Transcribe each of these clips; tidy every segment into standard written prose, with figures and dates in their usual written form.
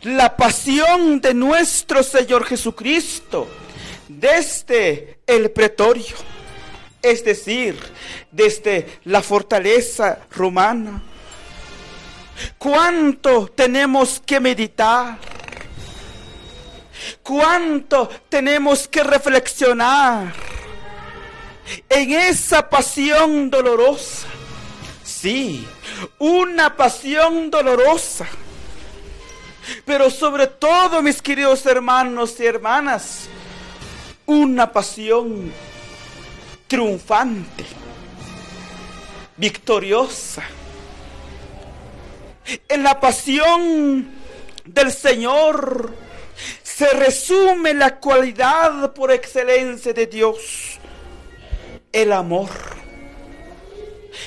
la pasión de nuestro Señor Jesucristo desde el pretorio, es decir, desde la fortaleza romana. ¿Cuánto tenemos que meditar? ¿Cuánto tenemos que reflexionar en esa pasión dolorosa? Sí, una pasión dolorosa. Pero sobre todo, mis queridos hermanos y hermanas, una pasión triunfante, victoriosa. En la pasión del Señor se resume la cualidad por excelencia de Dios, el amor.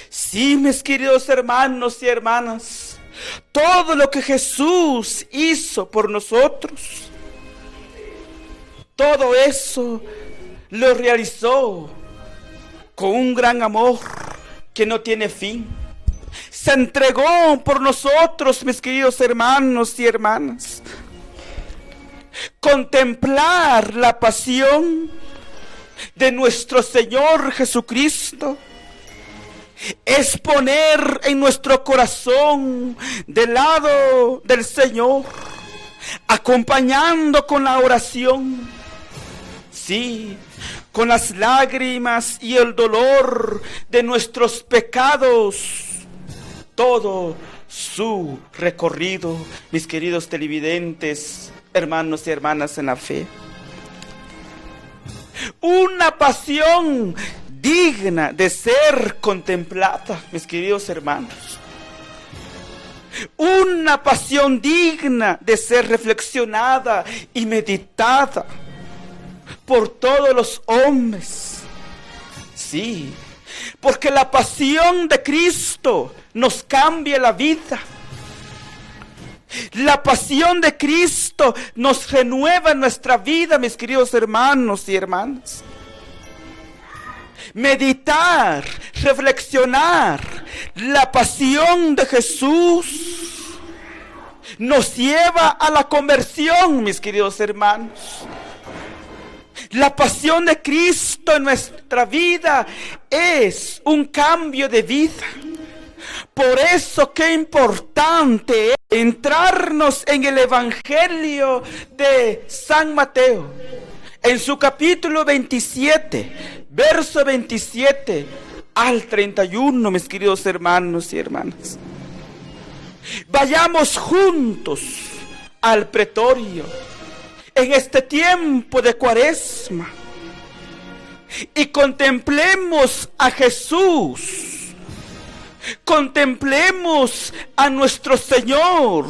Sí, mis queridos hermanos y hermanas, todo lo que Jesús hizo por nosotros, todo eso lo realizó con un gran amor que no tiene fin. Se entregó por nosotros, mis queridos hermanos y hermanas. Contemplar la pasión de nuestro Señor Jesucristo es poner en nuestro corazón del lado del Señor, acompañando con la oración, sí, con las lágrimas y el dolor de nuestros pecados, todo su recorrido, mis queridos televidentes, hermanos y hermanas en la fe. Una pasión digna de ser contemplada, mis queridos hermanos. Una pasión digna de ser reflexionada y meditada por todos los hombres. Sí, porque la pasión de Cristo nos cambia la vida. La pasión de Cristo nos renueva nuestra vida, mis queridos hermanos y hermanas. Meditar, reflexionar la pasión de Jesús nos lleva a la conversión, mis queridos hermanos. La pasión de Cristo en nuestra vida es un cambio de vida. Por eso qué importante es entrarnos en el Evangelio de San Mateo, en su capítulo 27, verso 27 al 31, mis queridos hermanos y hermanas. Vayamos juntos al pretorio en este tiempo de Cuaresma y contemplemos a Jesús. Contemplemos a nuestro Señor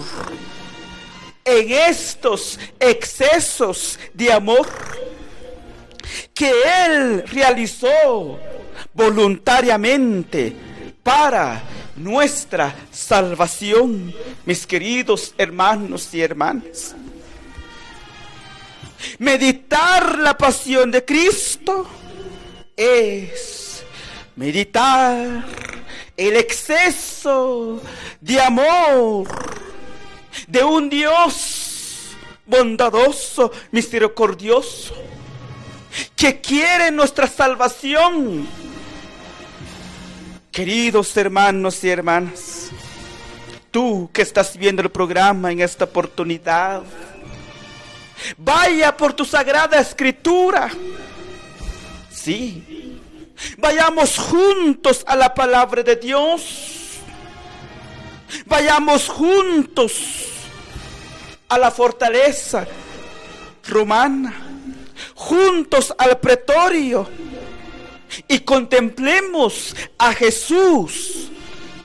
en estos excesos de amor que Él realizó voluntariamente para nuestra salvación, mis queridos hermanos y hermanas. Meditar la pasión de Cristo es meditar el exceso de amor de un Dios bondadoso, misericordioso, que quiere nuestra salvación. Queridos hermanos y hermanas, tú que estás viendo el programa en esta oportunidad, vaya por tu sagrada escritura. Sí, vayamos juntos a la palabra de Dios. Vayamos juntos a la fortaleza romana, juntos al pretorio, y contemplemos a Jesús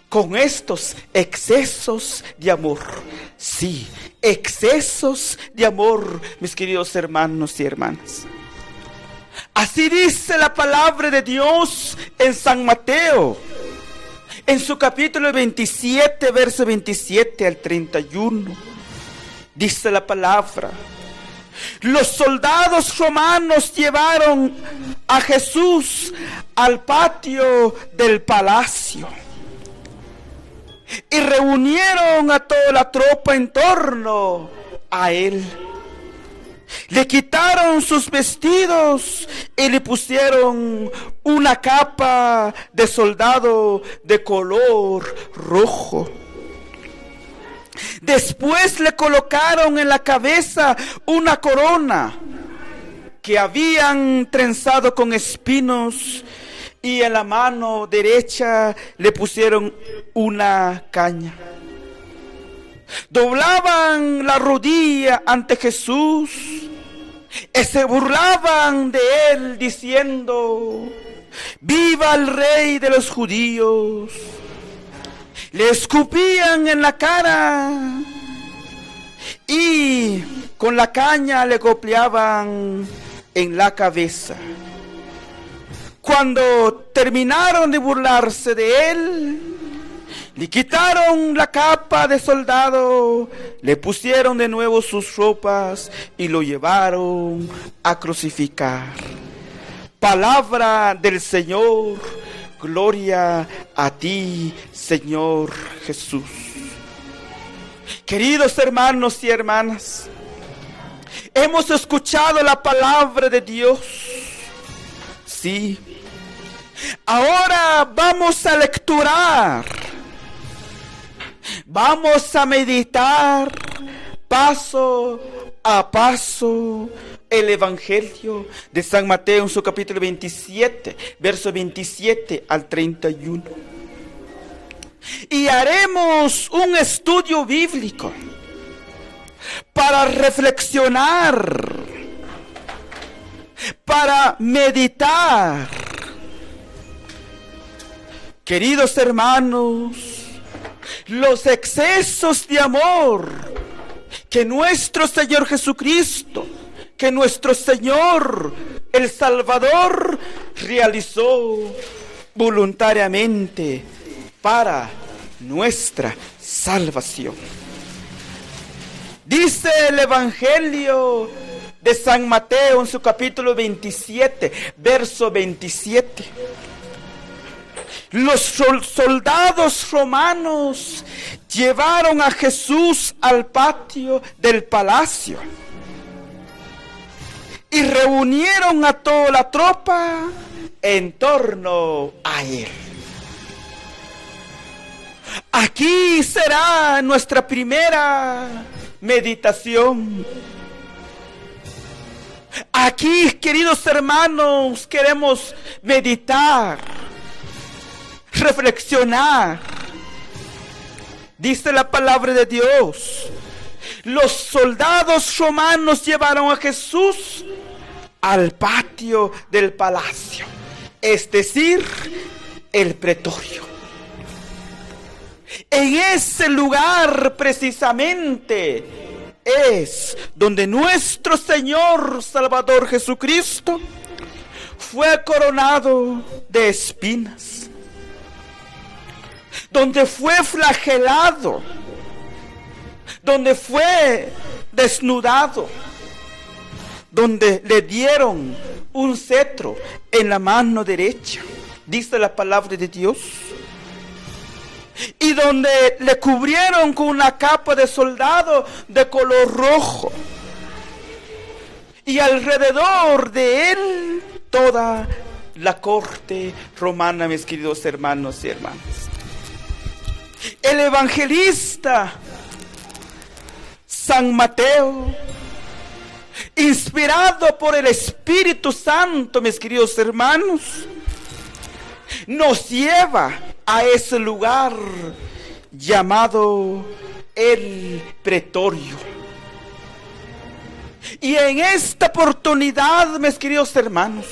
con estos excesos de amor. Sí, excesos de amor, mis queridos hermanos y hermanas. Así dice la palabra de Dios en San Mateo, en su capítulo 27, verso 27 al 31. Dice la palabra: los soldados romanos llevaron a Jesús al patio del palacio y reunieron a toda la tropa en torno a él. Le quitaron sus vestidos y le pusieron una capa de soldado de color rojo. Después le colocaron en la cabeza una corona que habían trenzado con espinos, y en la mano derecha le pusieron una caña. Doblaban la rodilla ante Jesús y se burlaban de él diciendo: ¡Viva el Rey de los judíos! Le escupían en la cara y con la caña le golpeaban en la cabeza. Cuando terminaron de burlarse de él, le quitaron la capa de soldado, le pusieron de nuevo sus ropas y lo llevaron a crucificar. Palabra del Señor, gloria a ti, Señor Jesús. Queridos hermanos y hermanas, hemos escuchado la palabra de Dios. Sí. Ahora vamos a lecturar. Vamos a meditar paso a paso el Evangelio de San Mateo en su capítulo 27, verso 27 al 31. Y haremos un estudio bíblico para reflexionar, para meditar. Queridos hermanos, los excesos de amor que nuestro Señor Jesucristo, que nuestro Señor el Salvador realizó voluntariamente para nuestra salvación. Dice el Evangelio de San Mateo en su capítulo 27, verso 27. Los soldados romanos llevaron a Jesús al patio del palacio y reunieron a toda la tropa en torno a él. Aquí será nuestra primera meditación. Aquí, queridos hermanos, queremos meditar, reflexionar. Dice la palabra de Dios: los soldados romanos llevaron a Jesús al patio del palacio, es decir, el pretorio. En ese lugar precisamente es donde nuestro Señor Salvador Jesucristo fue coronado de espinas, donde fue flagelado, donde fue desnudado, donde le dieron un cetro en la mano derecha, dice la palabra de Dios, y donde le cubrieron con una capa de soldado de color rojo, y alrededor de él toda la corte romana, mis queridos hermanos y hermanas. El evangelista San Mateo, inspirado por el Espíritu Santo, mis queridos hermanos, nos lleva a ese lugar llamado el pretorio. Y en esta oportunidad, mis queridos hermanos,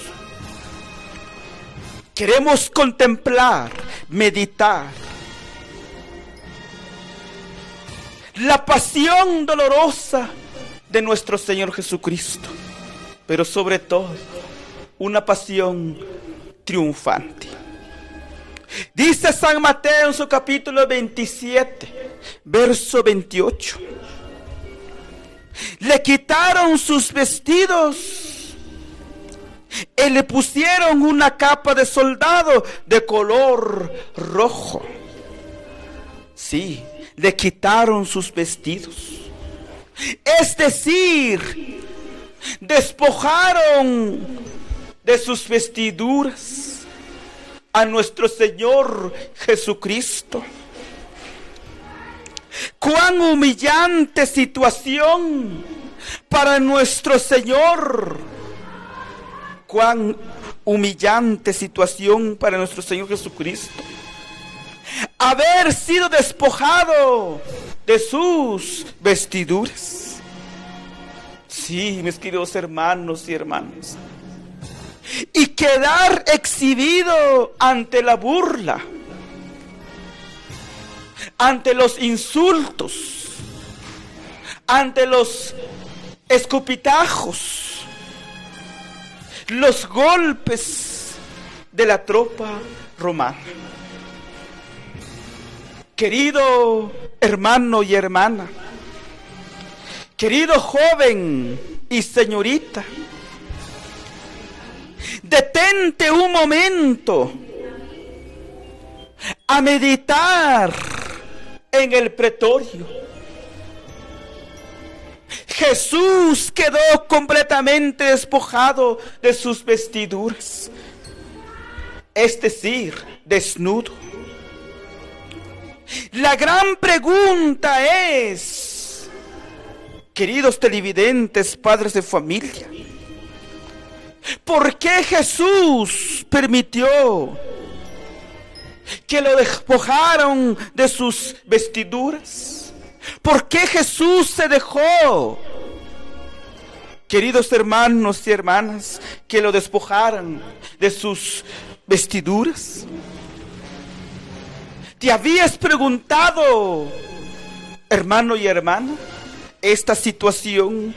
queremos contemplar, meditar la pasión dolorosa de nuestro Señor Jesucristo, pero sobre todo una pasión triunfante. Dice San Mateo en su capítulo 27, verso 28. Le quitaron sus vestidos y le pusieron una capa de soldado de color rojo. Sí, le quitaron sus vestidos. Es decir, despojaron de sus vestiduras a nuestro Señor Jesucristo. Cuán humillante situación para nuestro Señor. Cuán humillante situación para nuestro Señor Jesucristo. Haber sido despojado de sus vestiduras. Sí, mis queridos hermanos y hermanas. Y quedar exhibido ante la burla, ante los insultos, ante los escupitajos, los golpes de la tropa romana. Querido hermano y hermana, querido joven y señorita, detente un momento a meditar en el pretorio. Jesús quedó completamente despojado de sus vestiduras, es decir, desnudo. La gran pregunta es, queridos televidentes, padres de familia, ¿por qué Jesús permitió que lo despojaron de sus vestiduras? ¿Por qué Jesús se dejó, queridos hermanos y hermanas, que lo despojaran de sus vestiduras? ¿Te habías preguntado, hermano y hermana, esta situación?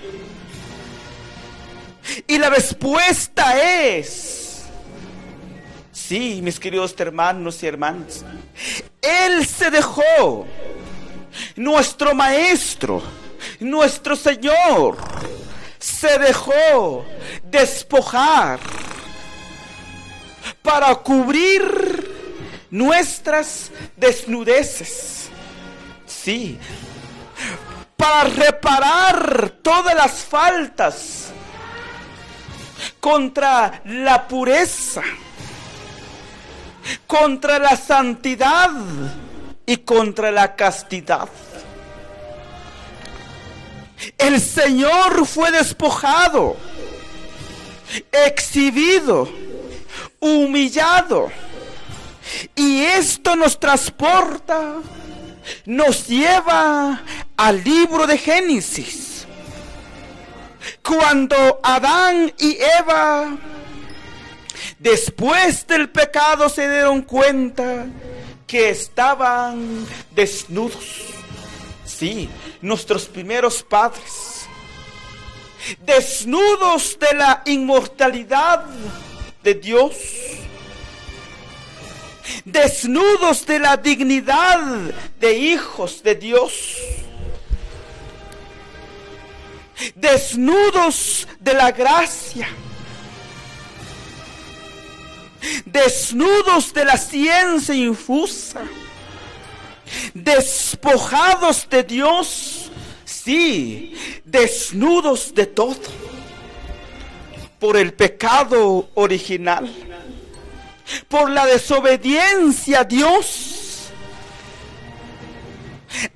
Y la respuesta es, sí, mis queridos hermanos y hermanas, Él se dejó, nuestro Maestro, nuestro Señor, se dejó despojar para cubrir nuestras desnudeces. Sí, para reparar todas las faltas contra la pureza, contra la santidad y contra la castidad. El Señor fue despojado, exhibido, humillado, y esto nos transporta, nos lleva al libro de Génesis, cuando Adán y Eva, después del pecado, se dieron cuenta que estaban desnudos. Sí, nuestros primeros padres, desnudos de la inmortalidad de Dios, desnudos de la dignidad de hijos de Dios, desnudos de la gracia, desnudos de la ciencia infusa, despojados de Dios, sí, desnudos de todo, por el pecado original, por la desobediencia a Dios.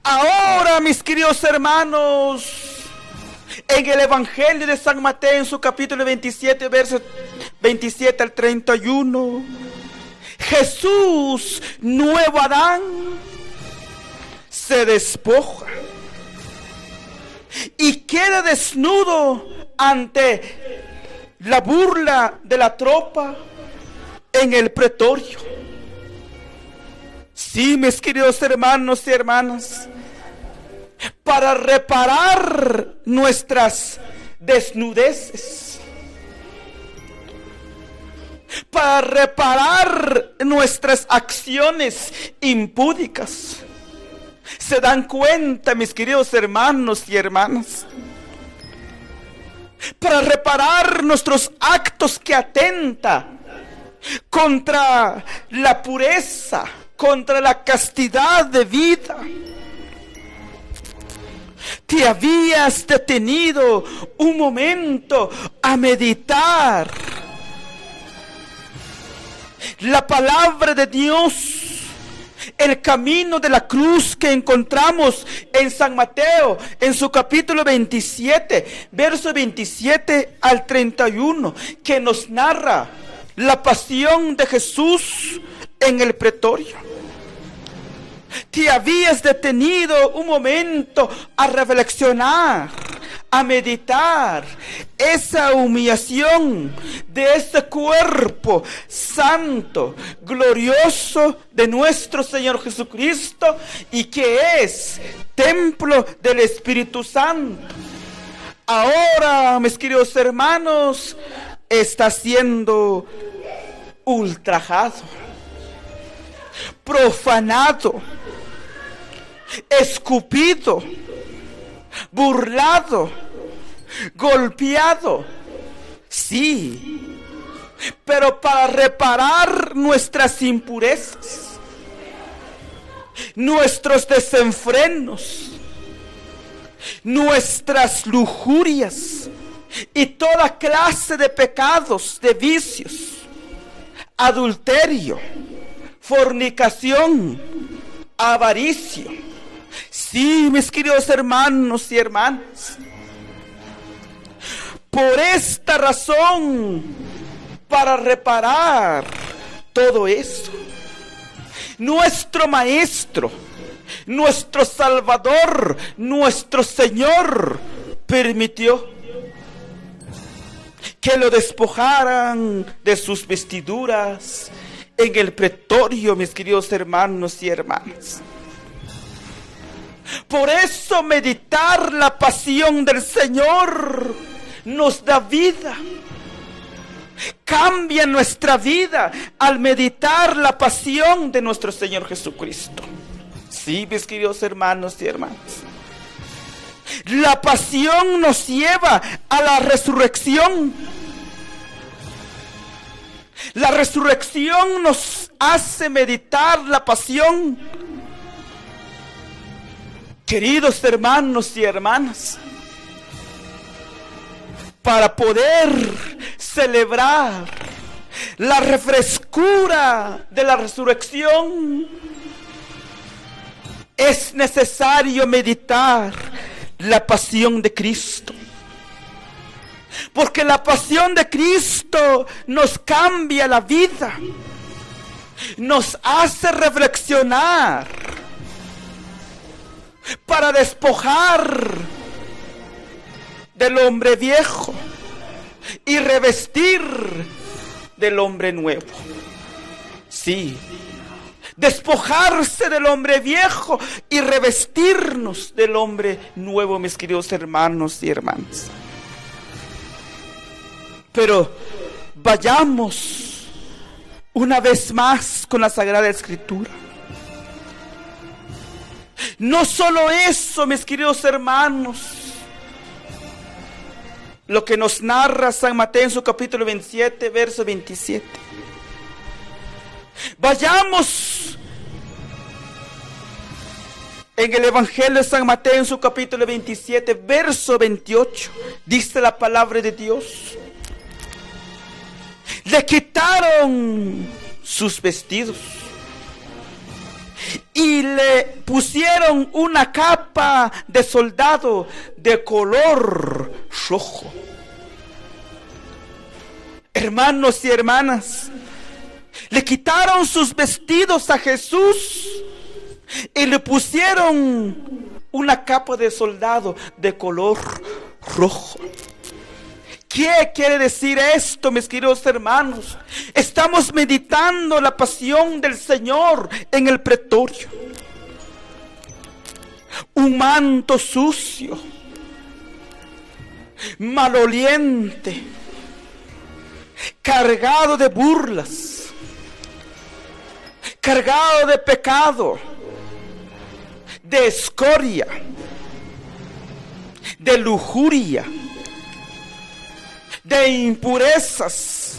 Ahora, mis queridos hermanos, en el Evangelio de San Mateo, en su capítulo 27, versos 27 al 31, Jesús, nuevo Adán, se despoja y queda desnudo ante la burla de la tropa en el pretorio. Sí, mis queridos hermanos y hermanas, para reparar nuestras desnudeces, para reparar nuestras acciones impúdicas. ¿Se dan cuenta, mis queridos hermanos y hermanas? Para reparar nuestros actos que atentan contra la pureza, contra la castidad de vida. te habías detenido un momento a meditar la palabra de Dios, el camino de la cruz que encontramos en San Mateo, en su capítulo 27, verso 27 al 31, que nos narra la pasión de Jesús en el pretorio. Te habías detenido un momento a reflexionar, a meditar esa humillación de ese cuerpo santo, glorioso de nuestro Señor Jesucristo, y que es templo del Espíritu Santo. Ahora, mis queridos hermanos, está siendo ultrajado, profanado, escupido, burlado, golpeado. Sí, pero para reparar nuestras impurezas, nuestros desenfrenos, nuestras lujurias y toda clase de pecados, de vicios, adulterio, fornicación, avaricio. Sí, mis queridos hermanos y hermanas, por esta razón, para reparar todo eso, nuestro Maestro, nuestro Salvador, nuestro Señor, permitió que lo despojaran de sus vestiduras en el pretorio, mis queridos hermanos y hermanas. Por eso meditar la pasión del Señor nos da vida. Cambia nuestra vida al meditar la pasión de nuestro Señor Jesucristo. Sí, mis queridos hermanos y hermanas. La pasión nos lleva a la resurrección. La resurrección nos hace meditar la pasión. Queridos hermanos y hermanas, para poder celebrar la refrescura de la resurrección, es necesario meditar la pasión de Cristo. Porque la pasión de Cristo nos cambia la vida, nos hace reflexionar para despojar del hombre viejo y revestir del hombre nuevo. Sí, despojarse del hombre viejo y revestirnos del hombre nuevo, mis queridos hermanos y hermanas. Pero vayamos una vez más con la Sagrada Escritura. No solo eso, mis queridos hermanos, lo que nos narra San Mateo en su capítulo 27, verso 27. Vayamos en el Evangelio de San Mateo en su capítulo 27, verso 28. Dice la palabra de Dios: le quitaron sus vestidos y le pusieron una capa de soldado de color rojo. Hermanos y hermanas, le quitaron sus vestidos a Jesús y le pusieron una capa de soldado de color rojo. ¿Qué quiere decir esto, mis queridos hermanos? Estamos meditando la pasión del Señor en el pretorio. Un manto sucio, maloliente, cargado de burlas, cargado de pecado, de escoria, de lujuria, de impurezas,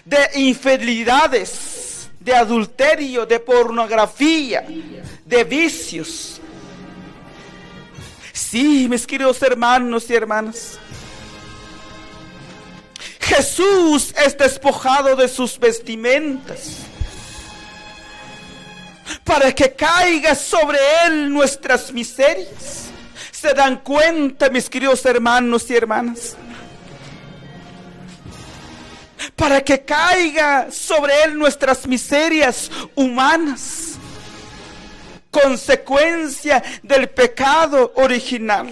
de infidelidades, de adulterio, de pornografía, de vicios. Sí, mis queridos hermanos y hermanas, Jesús es despojado de sus vestimentas para que caiga sobre él nuestras miserias. ¿Se dan cuenta, mis queridos hermanos y hermanas? Para que caiga sobre él nuestras miserias humanas, consecuencia del pecado original.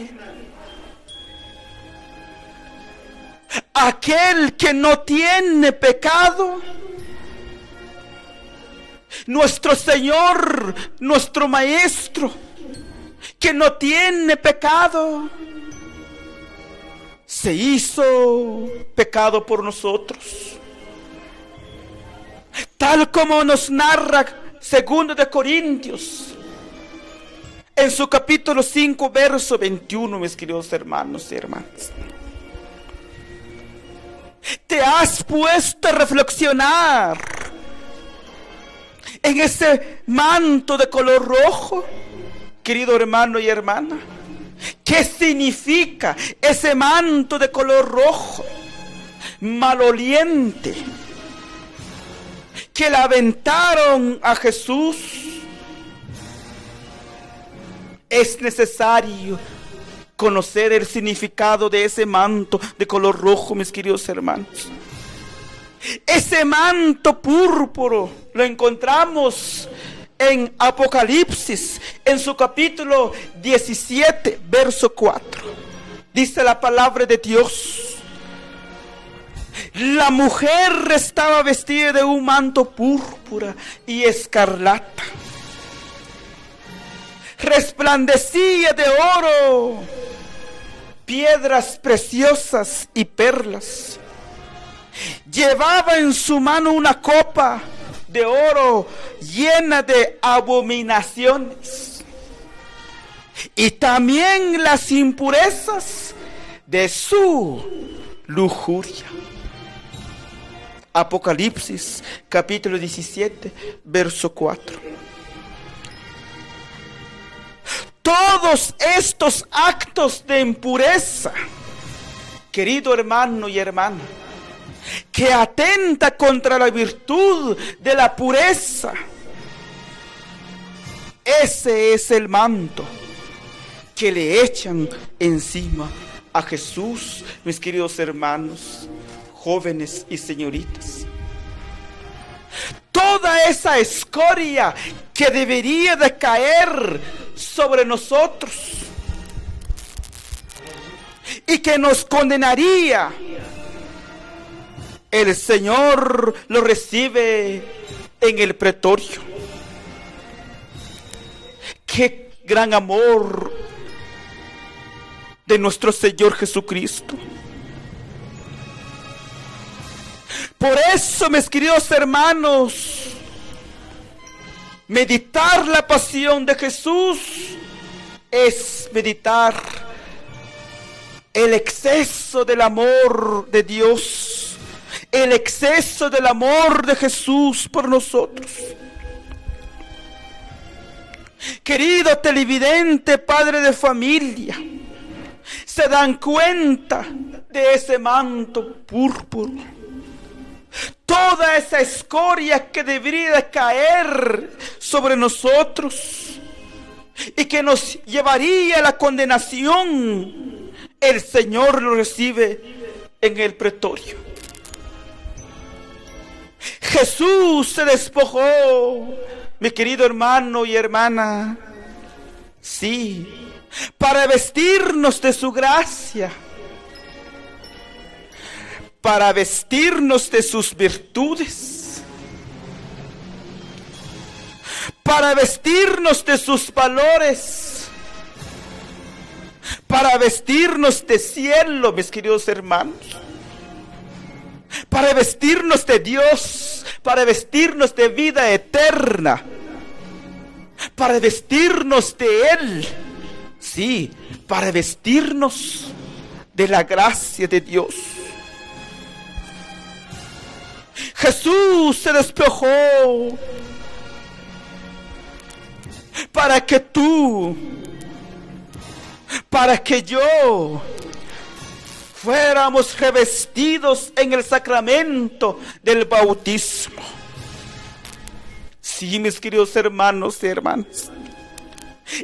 Aquel que no tiene pecado, nuestro Señor, nuestro Maestro, que no tiene pecado, se hizo pecado por nosotros, tal como nos narra 2 de Corintios, en su capítulo 5, verso 21, mis queridos hermanos y hermanas. ¿Te has puesto a reflexionar en ese manto de color rojo, querido hermano y hermana? ¿Qué significa ese manto de color rojo, maloliente, que le aventaron a Jesús? Es necesario conocer el significado de ese manto de color rojo, mis queridos hermanos. Ese manto púrpuro lo encontramos en Apocalipsis, en su capítulo 17, verso 4. Dice la palabra de Dios: la mujer estaba vestida de un manto púrpura y escarlata, resplandecía de oro, piedras preciosas y perlas. Llevaba en su mano una copa de oro llena de abominaciones y también las impurezas de su lujuria. Apocalipsis capítulo 17, verso 4. Todos estos actos de impureza, querido hermano y hermana, que atenta contra la virtud de la pureza, ese es el manto que le echan encima a Jesús, mis queridos hermanos, jóvenes y señoritas. Toda esa escoria que debería de caer sobre nosotros y que nos condenaría, el Señor lo recibe en el pretorio. Qué gran amor de nuestro Señor Jesucristo. Por eso, mis queridos hermanos, meditar la pasión de Jesús es meditar el exceso del amor de Dios, el exceso del amor de Jesús por nosotros. Querido televidente, padre de familia, ¿se dan cuenta de ese manto púrpura? Toda esa escoria que debería de caer sobre nosotros y que nos llevaría a la condenación, el Señor lo recibe en el pretorio. Jesús se despojó, mi querido hermano y hermana, sí, para vestirnos de su gracia, para vestirnos de sus virtudes, para vestirnos de sus valores, para vestirnos de cielo, mis queridos hermanos, para vestirnos de Dios, para vestirnos de vida eterna, para vestirnos de Él, sí, para vestirnos de la gracia de Dios. Jesús se despojó para que tú para que yo fuéramos revestidos en el sacramento del bautismo. Sí, mis queridos hermanos y hermanas,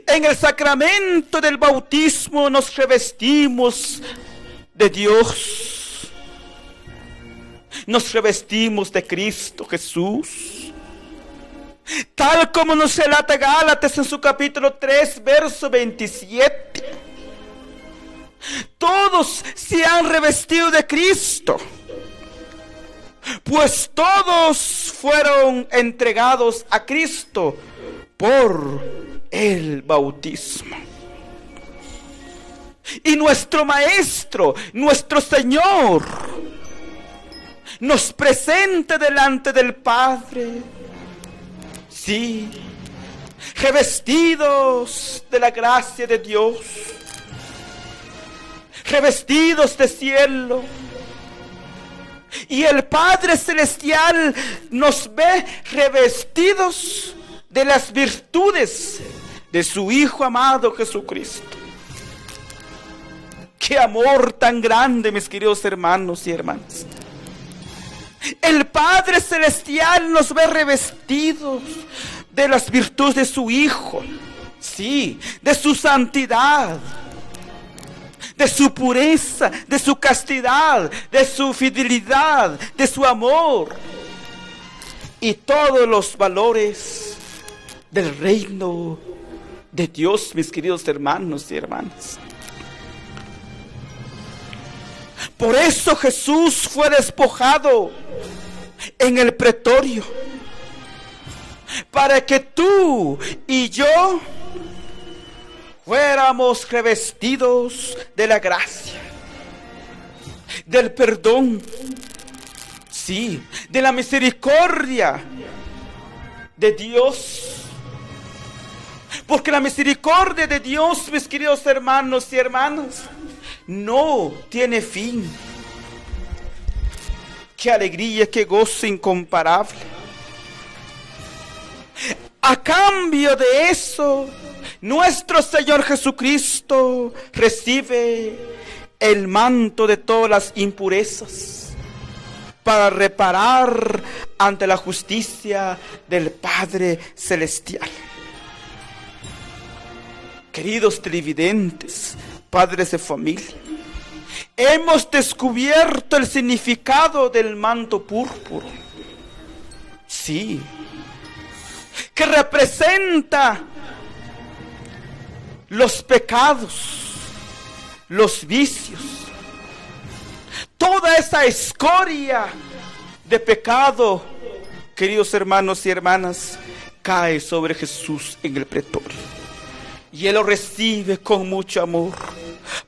en el sacramento del bautismo nos revestimos de Dios, nos revestimos de Cristo Jesús, tal como nos relata Gálatas en su capítulo 3, verso 27. Todos se han revestido de Cristo, pues todos fueron entregados a Cristo por el bautismo. Y nuestro Maestro, nuestro Señor, nos presenta delante del Padre, sí, revestidos de la gracia de Dios, revestidos de cielo. Y el Padre Celestial nos ve revestidos de las virtudes de su Hijo amado Jesucristo. ¡Qué amor tan grande, mis queridos hermanos y hermanas! El Padre Celestial nos ve revestidos de las virtudes de su Hijo, sí, de su santidad, de su pureza, de su castidad, de su fidelidad, de su amor y todos los valores del reino de Dios, mis queridos hermanos y hermanas. Por eso Jesús fue despojado en el pretorio, para que tú y yo fuéramos revestidos de la gracia, del perdón, sí, de la misericordia de Dios. Porque la misericordia de Dios, mis queridos hermanos y hermanas, no tiene fin. Qué alegría, qué gozo incomparable. A cambio de eso, nuestro Señor Jesucristo recibe el manto de todas las impurezas para reparar ante la justicia del Padre Celestial. Queridos televidentes, padres de familia, hemos descubierto el significado del manto púrpura. Sí, que representa los pecados, los vicios, toda esa escoria de pecado, queridos hermanos y hermanas, cae sobre Jesús en el pretorio. Y Él lo recibe con mucho amor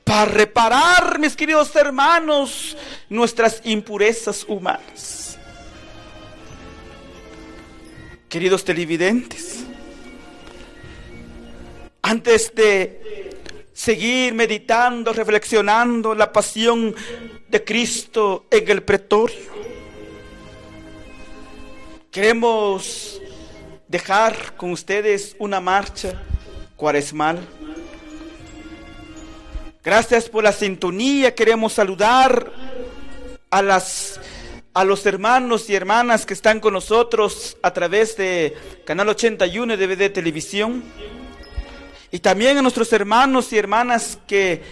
para reparar, mis queridos hermanos, nuestras impurezas humanas. Queridos televidentes, antes de seguir meditando, reflexionando la pasión de Cristo en el pretorio, queremos dejar con ustedes una marcha cuaresmal. Gracias por la sintonía. Queremos saludar a los hermanos y hermanas que están con nosotros a través de Canal 81 de DVD Televisión, y también a nuestros hermanos y hermanas que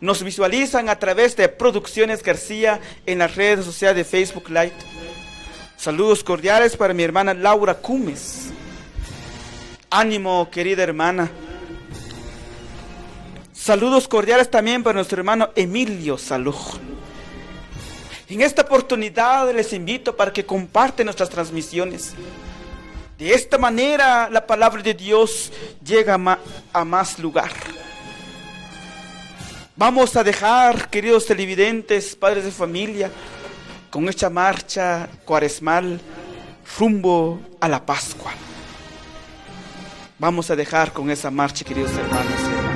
nos visualizan a través de Producciones García en las redes sociales de Facebook Live. Saludos cordiales para mi hermana Laura Cumes. Ánimo, querida hermana. Saludos cordiales también para nuestro hermano Emilio Salud. En esta oportunidad les invito para que compartan nuestras transmisiones. De esta manera la palabra de Dios llega a más lugar. Vamos a dejar, queridos televidentes, padres de familia, con esta marcha cuaresmal rumbo a la Pascua. Vamos a dejar con esa marcha, queridos hermanos y hermanas.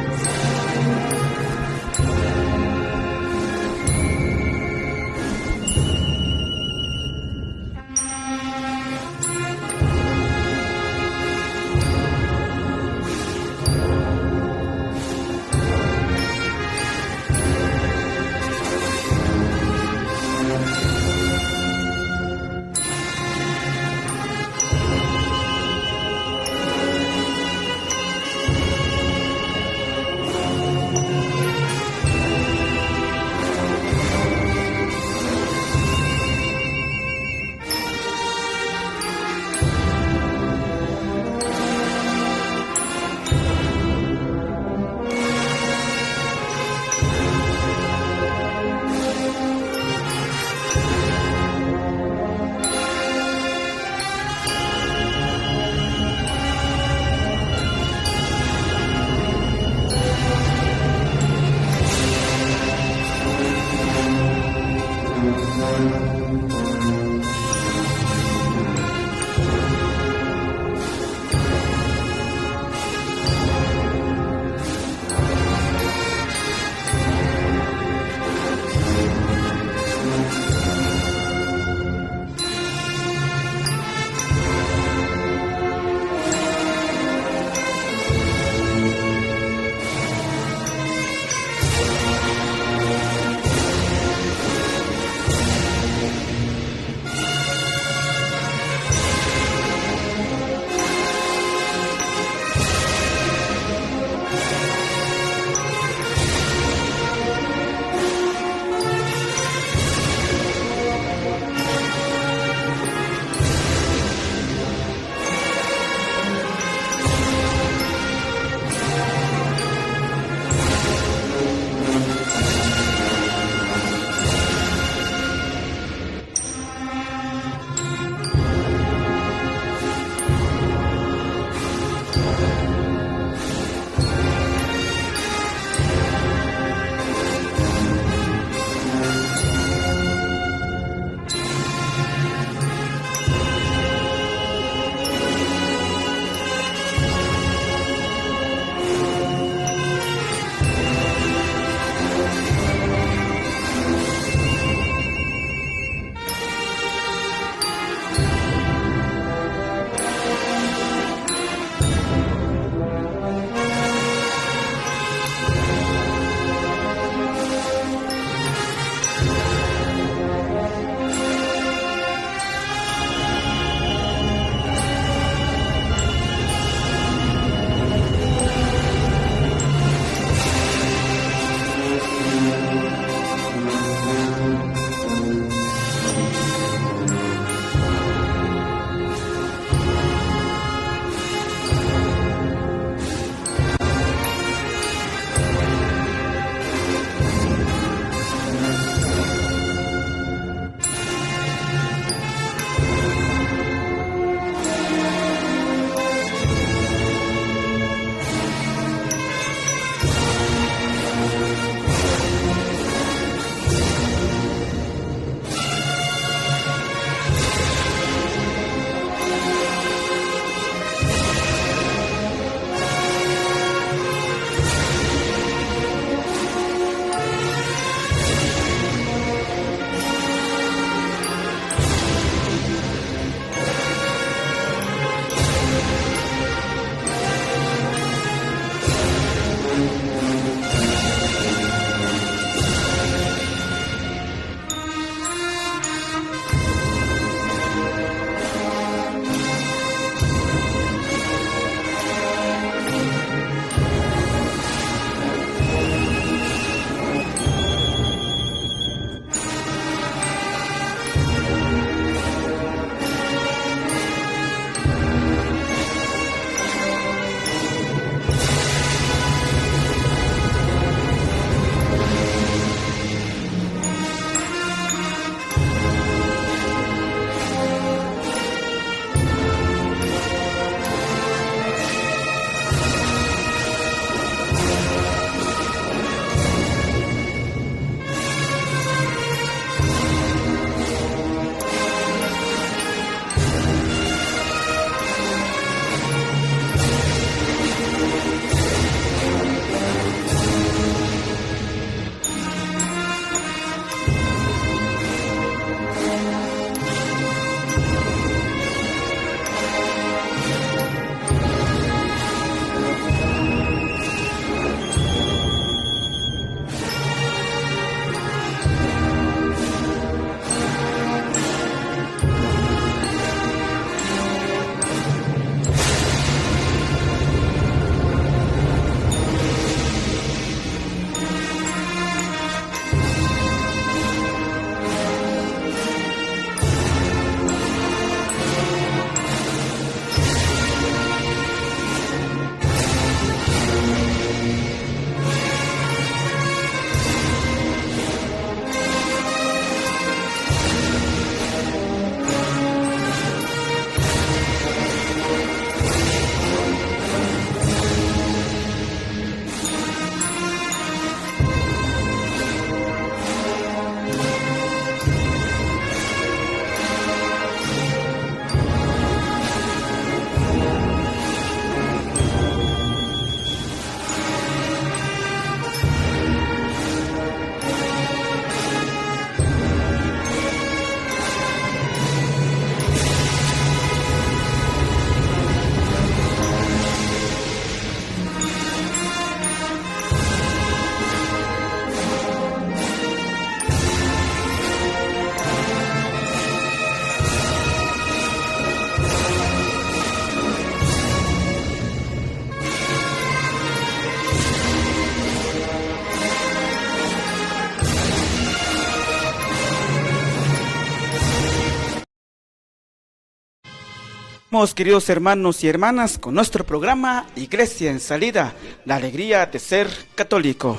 Queridos hermanos y hermanas, con nuestro programa Iglesia en Salida, la alegría de ser católico.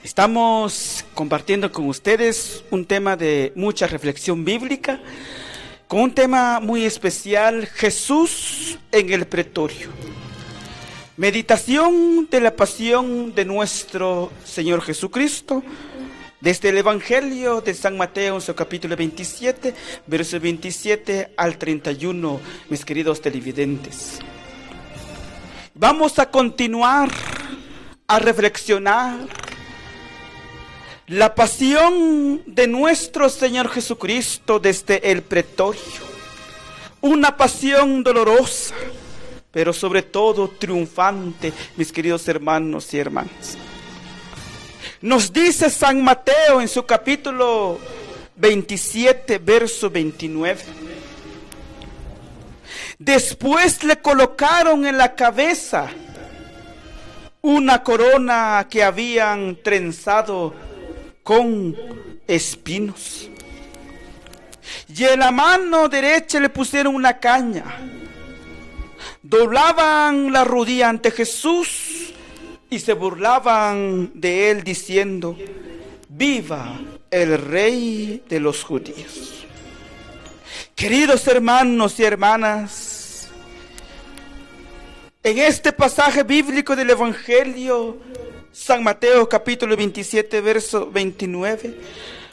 Estamos compartiendo con ustedes un tema de mucha reflexión bíblica, con un tema muy especial, Jesús en el pretorio. Meditación de la pasión de nuestro Señor Jesucristo, desde el Evangelio de San Mateo, en su capítulo 27, versos 27 al 31, mis queridos televidentes. Vamos a continuar a reflexionar la pasión de nuestro Señor Jesucristo desde el pretorio. Una pasión dolorosa, pero sobre todo triunfante, mis queridos hermanos y hermanas. Nos dice San Mateo en su capítulo 27, verso 29. Después le colocaron en la cabeza una corona que habían trenzado con espinos. Y en la mano derecha le pusieron una caña. Doblaban la rodilla ante Jesús y se burlaban de él diciendo: ¡Viva el Rey de los judíos! Queridos hermanos y hermanas, en este pasaje bíblico del Evangelio, San Mateo capítulo 27, verso 29,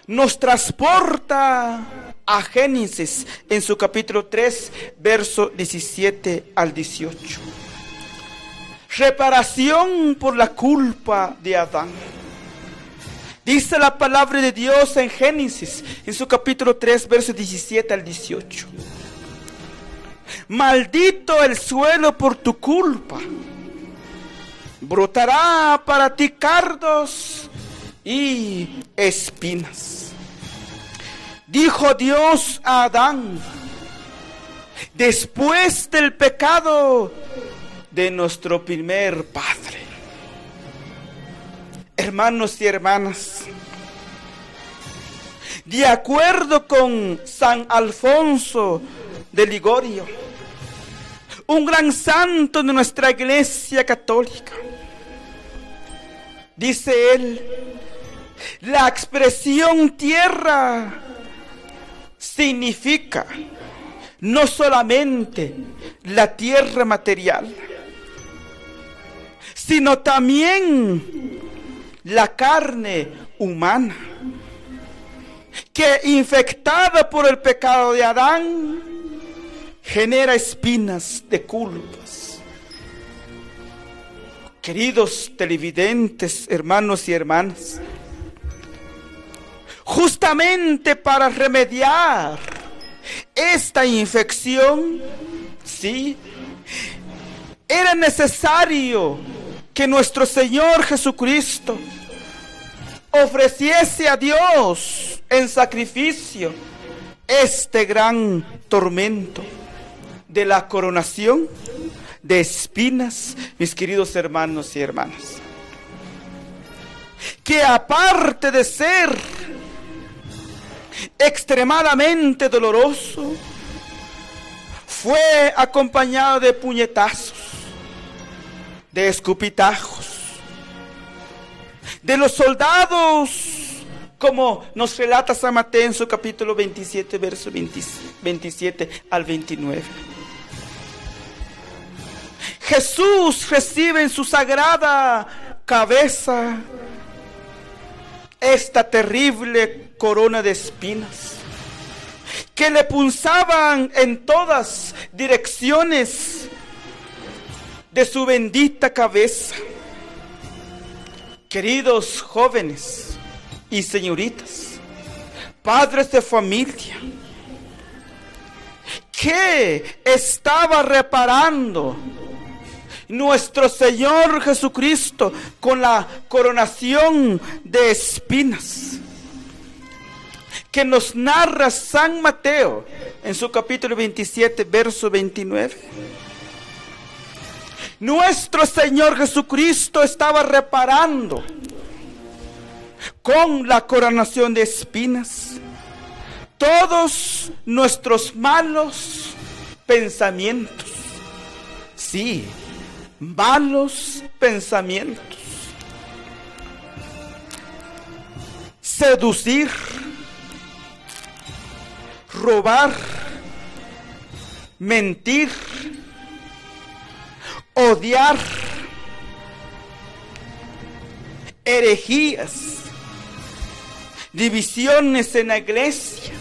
nos transporta a Génesis en su capítulo 3, verso 17 al 18. Reparación por la culpa de Adán. Dice la palabra de Dios en Génesis, en su capítulo 3, versos 17 al 18. Maldito el suelo por tu culpa. Brotará para ti cardos y espinas. Dijo Dios a Adán, después del pecado de nuestro primer padre. Hermanos y hermanas, de acuerdo con San Alfonso de Ligorio, un gran santo de nuestra Iglesia católica, dice él, la expresión tierra significa no solamente la tierra material, sino también la carne humana, que infectada por el pecado de Adán, genera espinas de culpas. Queridos televidentes, hermanos y hermanas, justamente para remediar esta infección, sí, era necesario que nuestro Señor Jesucristo ofreciese a Dios en sacrificio este gran tormento de la coronación de espinas, mis queridos hermanos y hermanas, que aparte de ser extremadamente doloroso, fue acompañado de puñetazos, de escupitajos, de los soldados, como nos relata San Mateo en su capítulo 27, verso 27 al 29. Jesús recibe en su sagrada cabeza esta terrible corona de espinas que le punzaban en todas direcciones de su bendita cabeza. Queridos jóvenes y señoritas, padres de familia, ¿qué estaba reparando nuestro Señor Jesucristo con la coronación de espinas que nos narra San Mateo en su capítulo 27, verso 29? Nuestro Señor Jesucristo estaba reparando con la coronación de espinas todos nuestros malos pensamientos. Sí, malos pensamientos. Seducir, robar, mentir, odiar, herejías, divisiones en la iglesia,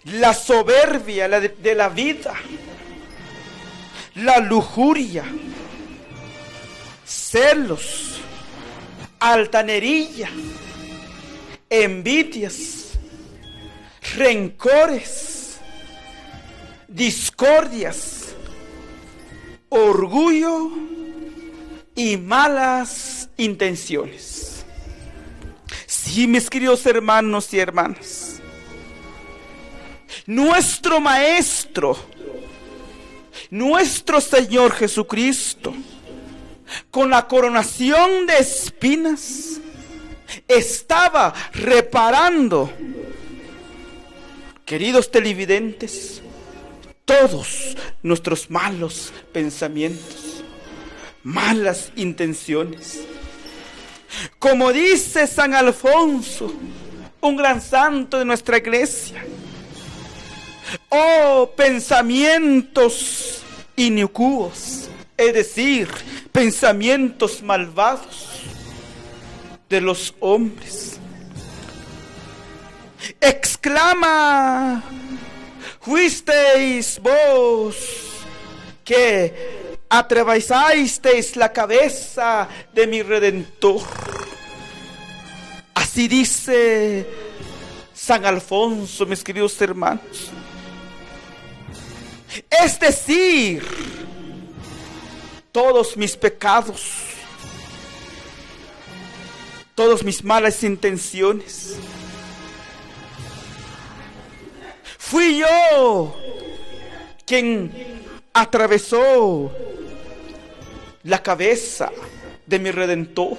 la soberbia de la vida, la lujuria, celos, altanería, envidias, rencores, discordias, orgullo y malas intenciones. Sí, mis queridos hermanos y hermanas, nuestro Maestro, nuestro Señor Jesucristo, con la coronación de espinas, estaba reparando, queridos televidentes, todos nuestros malos pensamientos, malas intenciones. Como dice San Alfonso, un gran santo de nuestra iglesia: oh, pensamientos inicuos, es decir, pensamientos malvados de los hombres. Exclama: fuisteis vos que atravesasteis la cabeza de mi Redentor. Así dice San Alfonso, mis queridos hermanos. Es decir, todos mis pecados, todas mis malas intenciones, fui yo quien atravesó la cabeza de mi Redentor.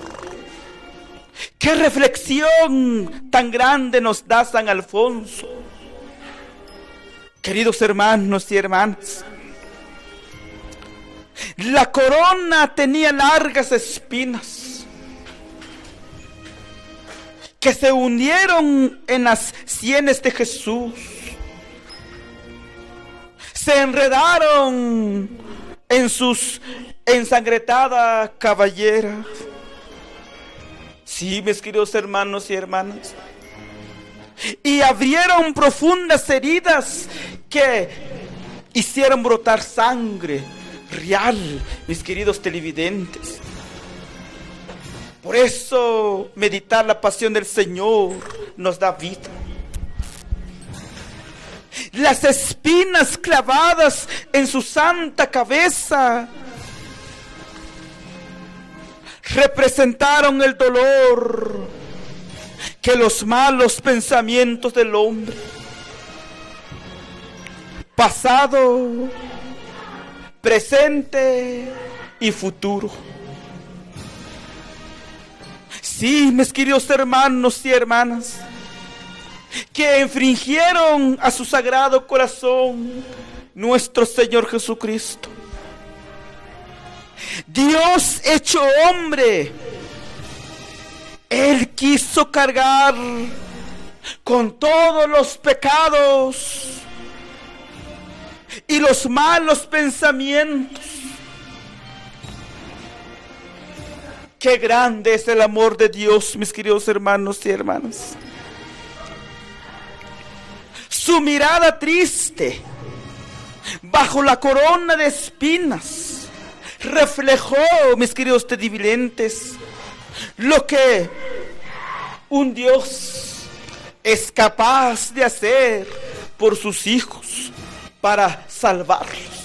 ¡Qué reflexión tan grande nos da San Alfonso! Queridos hermanos y hermanas, la corona tenía largas espinas que se hundieron en las sienes de Jesús, se enredaron en sus ensangrentada cabellera. Sí, mis queridos hermanos y hermanas, y abrieron profundas heridas que hicieron brotar sangre real, mis queridos televidentes. Por eso meditar la pasión del Señor nos da vida. Las espinas clavadas en su santa cabeza representaron el dolor que los malos pensamientos del hombre, pasado, presente y futuro. Sí, mis queridos hermanos y hermanas, que infringieron a su sagrado corazón nuestro Señor Jesucristo. Dios hecho hombre, Él quiso cargar con todos los pecados y los malos pensamientos. Qué grande es el amor de Dios, mis queridos hermanos y hermanas. Su mirada triste, bajo la corona de espinas, reflejó, mis queridos televidentes, lo que un Dios es capaz de hacer por sus hijos para salvarlos.